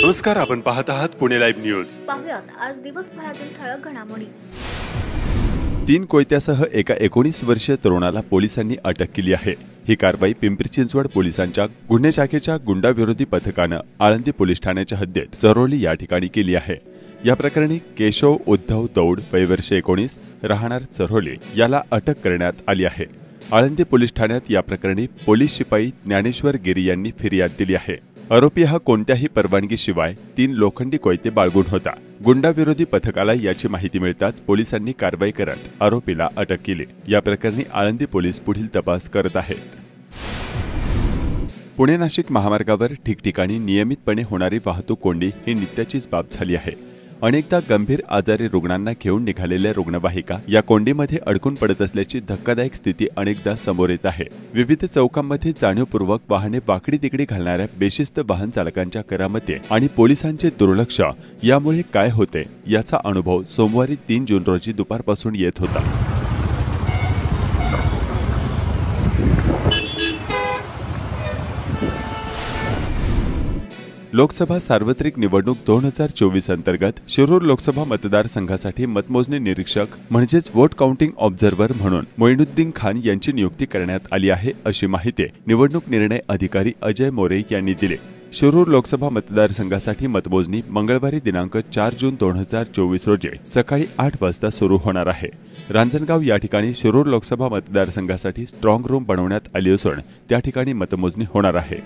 नमस्कार, आपण पाहत आहात पुणे लाईव्ह न्यूज. पाहुयात आज दिवसभरातील ठळक घडामोडी. 3 कोयत्यासह एका 19 वर्षीय तरुणाला पोलिसांनी अटक केली आहे. ही कारवाई पिंपरी चिंचवड पोलिसांच्या गुन्हे शाखेच्या गुंडाविरोधी पथकानं आळंदी पोलीस ठाण्याच्या हद्दीत चरोली या ठिकाणी केली आहे. या प्रकरणी केशव उद्धव दौड वय वर्ष 19 राहणार चरोली याला अटक करण्यात आली आहे. आळंदी पोलीस ठाण्यात या प्रकरणी पोलीस शिपाई ज्ञानेश्वर गिरी यांनी फिर्याद दिली आहे. आरोपी हा कोणत्याही परवानगीशिवाय 3 लोखंडी कोयते बाळगून होता. गुंडाविरोधी पथकाला याची माहिती मिळताच पोलिसांनी कारवाई करत आरोपीला अटक केली. या प्रकरणी आळंदी पोलीस पुढील तपास करत आहेत. पुणे नाशिक महामार्गावर ठिकठिकाणी नियमितपणे होणारी वाहतूक कोंडी ही नित्याचीच बाब झाली आहे. अनेकदा गंभीर आजारी रुग्णांना घेऊन निघालेल्या रुग्णवाहिका या कोंडीमध्ये अडकून पडत असल्याची धक्कादायक स्थिती अनेकदा समोर येत आहे. विविध चौकांमध्ये जाणीवपूर्वक वाहने वाकडी तिकडी घालणाऱ्या बेशिस्त वाहन चालकांच्या करामती आणि पोलिसांचे दुर्लक्ष यामुळे काय होते याचा अनुभव सोमवारी 3 जून रोजी दुपारपासून येत होता. लोकसभा सार्वत्रिक निवडणूक 2024 अंतर्गत शिरूर लोकसभा मतदारसंघासाठी मतमोजणी निरीक्षक म्हणजेच व्होट काउंटिंग ऑब्झर्व्हर म्हणून मोइनुद्दीन खान यांची नियुक्ती करण्यात आली आहे, अशी माहिती निवडणूक निर्णय अधिकारी अजय मोरे यांनी दिली. शिरूर लोकसभा मतदारसंघासाठी मतमोजणी मंगळवारी दिनांक 4 जून 2024 रोजी सकाळी 8 वाजता सुरू होणार आहे. रांजणगाव या ठिकाणी शिरूर लोकसभा मतदारसंघासाठी स्ट्रॉंग रूम बनवण्यात आली असून त्या ठिकाणी मतमोजणी होणार आहे.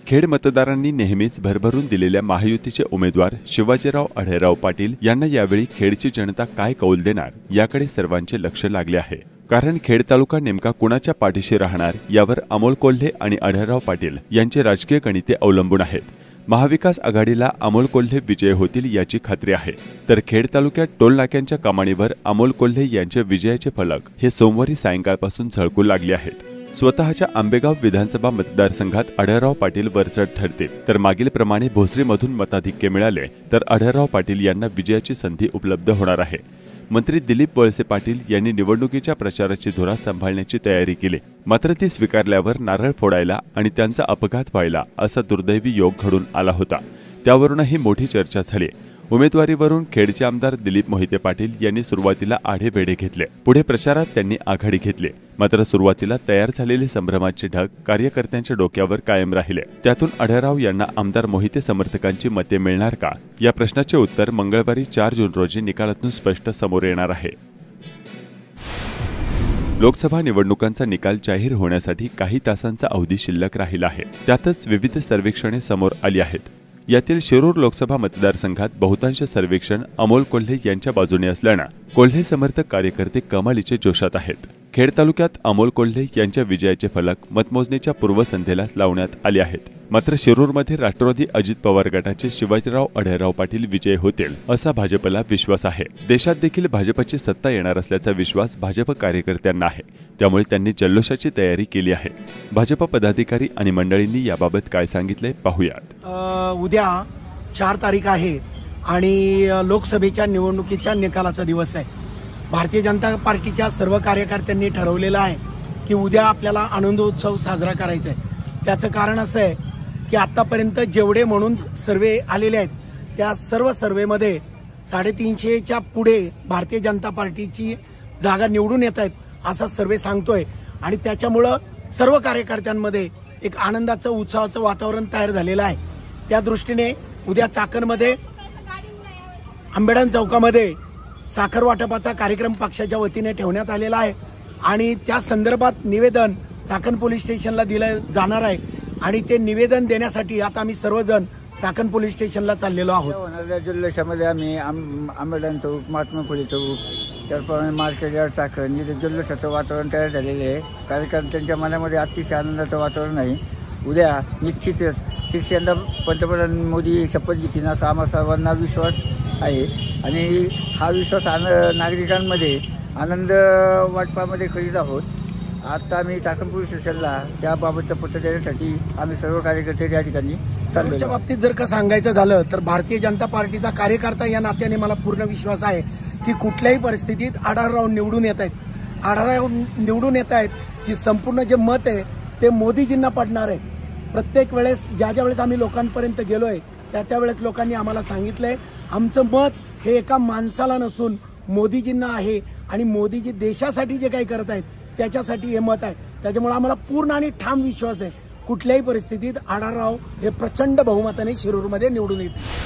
खेड मतदारांनी नेहमीच भरभरून दिलेल्या महायुतीचे उमेदवार शिवाजीराव अढेराव पाटील यांना यावेळी खेडची जनता काय कौल देणार याकडे सर्वांचे लक्ष लागले आहे. कारण खेड तालुका नेमका कुणाच्या पाठीशी राहणार यावर अमोल कोल्हे आणि अढेराव पाटील यांचे राजकीय गणिते अवलंबून आहेत. महाविकास आघाडीला अमोल कोल्हे विजय होतील याची खात्री आहे, तर खेड तालुक्यात टोल नाक्यांच्या कमानीवर अमोल कोल्हे यांचे विजयाचे फलक हे सोमवारी सायंकाळपासून झळकू लागले आहेत. स्वतःच्या आंबेगाव विधानसभा मतदारसंघात अढेराव पाटील वरचढ ठरतील, तर मागील प्रमाणे भोसरीमधून मताधिक्य मिळाले तर अढेराव पाटील यांना विजयाची संधी उपलब्ध होणार आहे. मंत्री दिलीप वळसे पाटील यांनी निवडणुकीच्या प्रचाराची धुरा सांभाळण्याची तयारी केली, मात्र ती स्वीकारल्यावर नारळ फोडायला आणि त्यांचा अपघात व्हायला असा दुर्दैवी योग घडून आला होता. त्यावरूनही मोठी चर्चा झाली. उमेदवारीवरून खेडचे आमदार दिलीप मोहिते पाटील यांनी सुरुवातीला आढेवेढे घेतले. पुढे प्रचारात त्यांनी आघाडी घेतली, मात्र सुरुवातीला तयार झालेले संभ्रमाचे ढग कार्यकर्त्यांच्या डोक्यावर कायम राहिले. त्यातून अढेराव यांना आमदार मोहिते समर्थकांची मते मिळणार का या प्रश्नाचे उत्तर मंगळवारी 4 जून रोजी निकालातून स्पष्ट समोर येणार आहे. लोकसभा निवडणुकांचा निकाल जाहीर होण्यासाठी काही तासांचा अवधी शिल्लक राहिला आहे. त्यातच विविध सर्वेक्षणे समोर आली आहेत. यातील शिरूर लोकसभा मतदारसंघात बहुतांश सर्वेक्षण अमोल कोल्हे यांच्या बाजूने असल्यानं कोल्हे समर्थक कार्यकर्ते कमालीचे जोशात आहेत. खेड तालुक्यात अमोल कोल्हे यांच्या विजयाचे फलक मतमोजणीच्या पूर्वसंध्येलाच लावण्यात आले आहेत. मात्र शिरूरमध्ये राष्ट्रवादी अजित पवार गटाचे शिवाजीराव अढेराव पाटील विजयी होतील असा भाजपला विश्वास आहे. देशात देखील भाजपची सत्ता येणार असल्याचा विश्वास भाजप कार्यकर्त्यांना आहे, त्यामुळे त्यांनी जल्लोषाची तयारी केली आहे. भाजप पदाधिकारी आणि मंडळींनी याबाबत काय सांगितले पाहूयात. उद्या 4 तारीख आहे आणि लोकसभेच्या निवडणुकीच्या निकालाचा दिवस आहे. भारतीय जनता पार्टीच्या सर्व कार्यकर्त्यांनी ठरवलेलं आहे की उद्या आपल्याला आनंदोत्सव साजरा करायचा आहे. त्याचं कारण असं आहे की आतापर्यंत जेवढे म्हणून सर्वे आलेले आहेत त्या सर्व सर्वेमध्ये 350च्या पुढे भारतीय जनता पार्टीची जागा निवडून येत आहेत असा सर्वे सांगतोय. आणि त्याच्यामुळं सर्व कार्यकर्त्यांमध्ये एक आनंदाचं उत्सवाचं वातावरण तयार झालेलं आहे. त्या दृष्टीने उद्या चाकणमध्ये आंबेडकर चौकामध्ये साखर वाटपाचा कार्यक्रम पक्षाच्या वतीने ठेवण्यात आलेला आहे आणि त्या संदर्भात निवेदन चाकण पोलीस स्टेशनला दिलं जाणार आहे आणि ते निवेदन देण्यासाठी आता आम्ही सर्वजण चाकण पोलीस स्टेशनला चाललेलो आहोत. होणाऱ्या जल्लोषामध्ये आम्ही आंबेडकर चौक, महात्मा फुले चौक, त्याचप्रमाणे मार्केट यार्ड, चाकण इथे जल्लोषाचं वातावरण तयार झालेले आहे. कार्यकर्त्यांच्या मनामध्ये अतिशय आनंदाचं वातावरण आहे. उद्या निश्चितच तिसऱ्यांदा पंतप्रधान मोदी शपथ घेतील असा आम्हा सर्वांना विश्वास आहे आणि हा विश्वास नागरिकांमध्ये आनंद वाटपामध्ये करीत आहोत. आता आम्ही चाकण पोलीस स्टेशनला त्याबाबतचं पत्र देण्यासाठी आम्ही सर्व कार्यकर्ते या ठिकाणी चाललो. त्याच्या बाबतीत जर का सांगायचं झालं तर भारतीय जनता पार्टीचा कार्यकर्ता या नात्याने मला पूर्ण विश्वास आहे की कुठल्याही परिस्थितीत आढळराव निवडून येत आहेत. आढळराव निवडून येत आहेत की संपूर्ण जे मत आहे ते मोदीजींना पडणार आहे. प्रत्येक वेळेस ज्या वेळेस आम्ही लोकांपर्यंत गेलोय त्या वेळेस लोकांनी आम्हाला सांगितलंय आमचं मत हे एका माणसाला नसून मोदीजींना आहे आणि मोदीजी देशासाठी जे काही करत आहेत त्याच्यासाठी हे मत आहे. त्याच्यामुळे आम्हाला पूर्ण आणि ठाम विश्वास आहे कुठल्याही परिस्थितीत आढळराव हे प्रचंड बहुमताने शिरूरमध्ये निवडून येतील.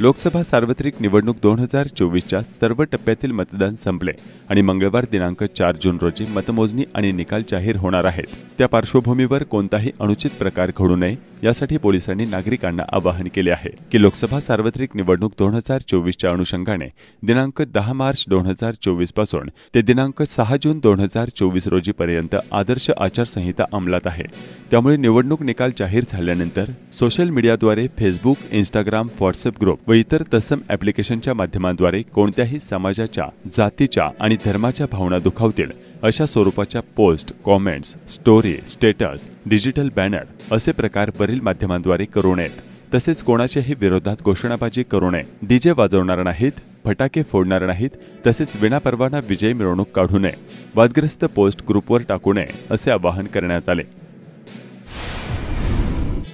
लोकसभा सार्वत्रिक निवडणूक 2024च्या सर्व टप्प्यातील मतदान संपले आणि मंगळवार दिनांक 4 जून रोजी मतमोजणी आणि निकाल जाहीर होणार आहेत. त्या पार्श्वभूमीवर कोणताही अनुचित प्रकार घडू नये यासाठी पोलिसांनी नागरिकांना आवाहन केले आहे की लोकसभा सार्वत्रिक निवडणूक 2024च्या अनुषंगाने दिनांक 10 मार्च 2024 पासून ते दिनांक 6 जून 2024 रोजी पर्यंत आदर्श आचारसंहिता अंमलात आहे. त्यामुळे निवडणूक निकाल जाहीर झाल्यानंतर सोशल मीडियाद्वारे फेसबुक, इंस्टाग्राम, व्हॉट्सअप ग्रुप व इतर तत्सम ॲप्लिकेशनच्या माध्यमांद्वारे कोणत्याही समाजाच्या, जातीच्या आणि धर्माच्या भावना दुखावतील अशा स्वरूपाच्या post, comments, story, status, digital banner असे प्रकार वरील माध्यमांद्वारे करू नयेत. तसेच कोणाच्याही विरोधात घोषणाबाजी करू नये, डीजे वाजवणार नाहीत, फटाके फोडणार नाहीत, तसेच विनापरवाना विजय मिरवणूक काढू नये, वादग्रस्त पोस्ट ग्रुपवर टाकू नये असे आवाहन करण्यात आले.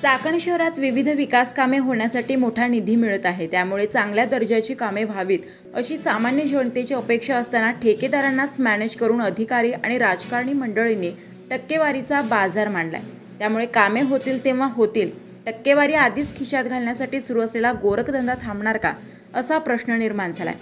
चाकण शहरात विविध विकास कामे होण्यासाठी मोठा निधी मिळत आहे. त्यामुळे चांगल्या दर्जाची कामे व्हावीत अशी सामान्य जनतेची अपेक्षा असताना ठेकेदारांनाच मॅनेज करून अधिकारी आणि राजकारणी मंडळींनी टक्केवारीचा बाजार मांडलाय. त्यामुळे कामे होतील तेव्हा होतील, टक्केवारी आधीच खिशात घालण्यासाठी सुरू असलेला गोरखधंदा थांबणार का असा प्रश्न निर्माण झालाय.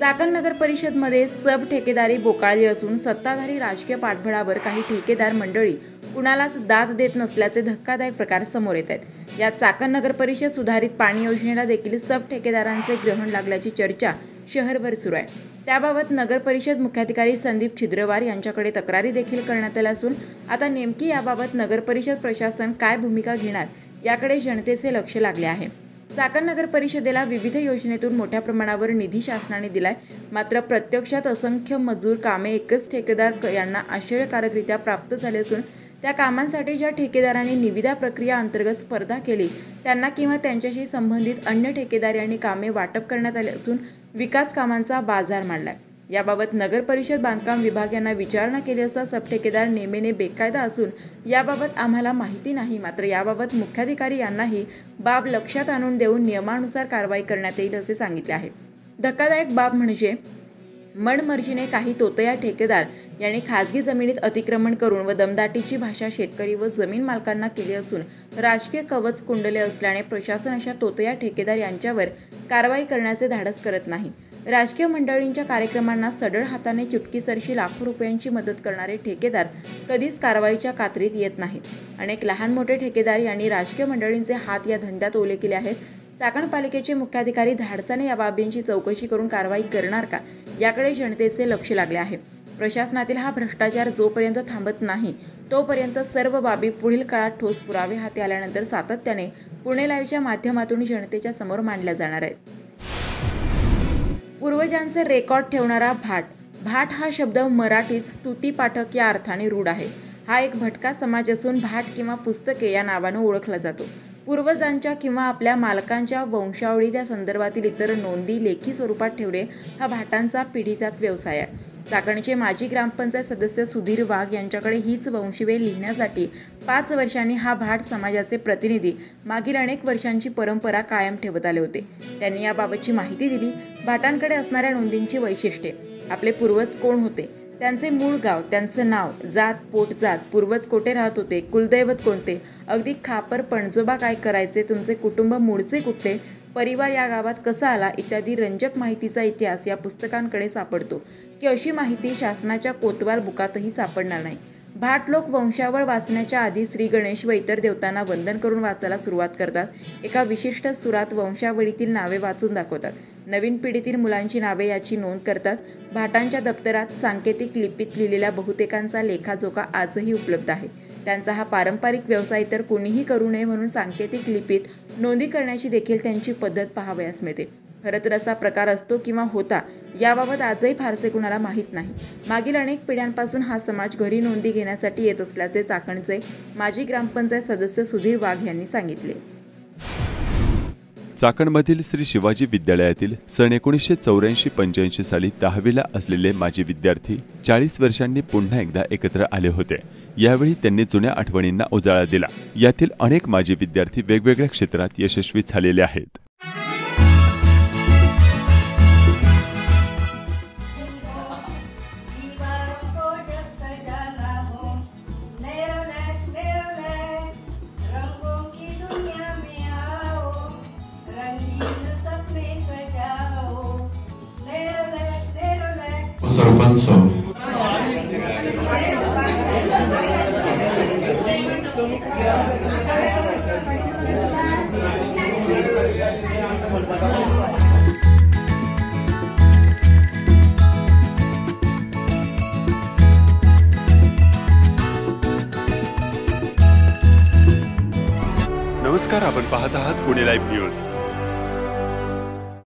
चाकण नगर परिषदमध्ये सब ठेकेदारी बोकाळली असून सत्ताधारी राजकीय पाठबळावर काही ठेकेदार मंडळी कुणालाच दाद देत नसल्याचे धक्कादायक प्रकार समोर येत आहेत. यात चाकण नगर परिषद सुधारित पाणी योजनेला देखील सब ठेकेदारांचे ग्रहण लागल्याची चर्चा शहरभर सुरू आहे. त्याबाबत नगर परिषद मुख्याधिकारी संदीप छिद्रवार यांच्याकडे तक्रारी देखील करण्यात आल्या असून आता नेमकी याबाबत नगर परिषद प्रशासन काय भूमिका घेणार याकडे जनतेचे लक्ष लागले आहे. चाकण नगर परिषदेला विविध योजनेतून मोठ्या प्रमाणावर निधी शासनाने दिलाय. मात्र प्रत्यक्षात असंख्य मजूर कामे एकच ठेकेदार यांना आश्चर्यकारकरित्या प्राप्त झाले असून त्या कामांसाठी ज्या ठेकेदारांनी निविदा प्रक्रिया अंतर्गत स्पर्धा केली त्यांना किंवा त्यांच्याशी संबंधित अन्य ठेकेदार यांनी कामे वाटप करण्यात आले असून विकास कामांचा बाजार मांडलाय. याबाबत नगर परिषद बांधकाम विभाग यांना विचारणा केली असता सबठेकेदार नेमेने बेकायदा असून याबाबत आम्हाला माहिती नाही. मात्र याबाबत मुख्याधिकारी यांनाही बाब लक्षात आणून देऊन नियमानुसार कारवाई करण्यात येईल असे सांगितले आहे. धक्कादायक बाब म्हणजे मनमर्जीने काही तोतया ठेकेदार यांनी खासगी जमिनीत अतिक्रमण करून व दमदाटीची भाषा शेतकरी व जमीन मालकांना केली असून राजकीय कवच कुंडले असल्याने प्रशासन अशा तोतया ठेकेदार यांच्यावर कारवाई करण्याचे धाडस करत नाही. राजकीय मंडळींच्या कार्यक्रमांना सढळ हाताने चुटकीसरशी लाखो रुपयांची मदत करणारे ठेकेदार कधीच कारवाईच्या कात्रीत येत नाहीत. अनेक लहान मोठे ठेकेदार यांनी राजकीय मंडळींचे हात या धंद्यात ओले केले आहेत. चाकण पालिकेचे मुख्याधिकारी धाडसाने या बाबींची चौकशी करून कारवाई करणार का याकडे जनतेचे लक्ष लागले आहे. प्रशासनातील हा भ्रष्टाचार जोपर्यंत थांबत नाही तोपर्यंत सर्व बाबी पुढील काळात ठोस पुरावे हाती आल्यानंतर सातत्याने पुणे लाईव्हच्या माध्यमातून जनतेच्या समोर मांडल्या जाणार आहेत. पूर्वजांचे रेकॉर्ड ठेवणारा भाट. भाट हा शब्द मराठीत स्तुती पाठक या अर्थाने रूढ आहे. हा एक भटका समाज असून भाट किंवा पुस्तके या नावाने ओळखला जातो. पूर्वजांच्या किंवा आपल्या मालकांच्या वंशावळी त्या संदर्भातील इतर नोंदी लेखी स्वरूपात ठेवणे हा भाटांचा पिढीजात व्यवसाय आहे. चाकणचे माजी ग्रामपंचायत सदस्य सुधीर वाघ यांच्याकडे हीच वंशवेल लिहिण्यासाठी 5 वर्षांनी हा भाट समाजाचे प्रतिनिधी मागील अनेक वर्षांची परंपरा कायम ठेवत आले होते. त्यांनी याबाबतची माहिती दिली. भाटांकडे असणाऱ्या नोंदींची वैशिष्ट्ये, आपले पूर्वज कोण होते, त्यांचे मूळ गाव, त्यांचं नाव, जात, पोटजात, पूर्वज कोठे राहत होते, कुलदैवत कोणते, अगदी खापर पणजोबा काय करायचे, तुमचे कुटुंब मूळचे कुठले, परिवार या गावात कसा आला इत्यादी रंजक माहितीचा इतिहास या पुस्तकांकडे सापडतो की अशी माहिती शासनाच्या कोतवाल बुकातही सापडणार नाही. भाट लोक वंशावळ वाचण्याच्या आधी श्री गणेश व इतर देवतांना वंदन करून वाचायला सुरुवात करतात. एका विशिष्ट सुरात वंशावळीतील नावे वाचून दाखवतात. नवीन पिढीतील मुलांची नावे याची नोंद करतात. भाटांच्या दप्तरात सांकेतिक लिपीत लिहिलेल्या बहुतेकांचा लेखाजोखा आजही उपलब्ध आहे. त्यांचा हा पारंपरिक व्यवसाय तर कोणीही करू नये म्हणून सांकेतिक लिपीत नोंदी करण्याची देखील त्यांची पद्धत पाहावयास मिळते. खरं तर असा प्रकार असतो किंवा होता याबाबत आजही फारसे कुणाला माहीत नाही. मागील अनेक पिढ्यांपासून हा समाज घरी नोंदी घेण्यासाठी येत असल्याचे चाकणचे माजी ग्रामपंचायत सदस्य सुधीर वाघ यांनी सांगितले. चाकणमधील श्री शिवाजी विद्यालयातील सन 1984-85 साली 10वीला असलेले माजी विद्यार्थी 40 वर्षांनी पुन्हा एकदा एकत्र आले होते. यावेळी त्यांनी जुन्या आठवणींना उजाळा दिला। यातील अनेक माजी विद्यार्थी वेगवेगळ्या क्षेत्रात यशस्वी झालेले आहेत। सरपंच नमस्कार, आपण पाहत आहात पुणे लाईव्ह न्यूज।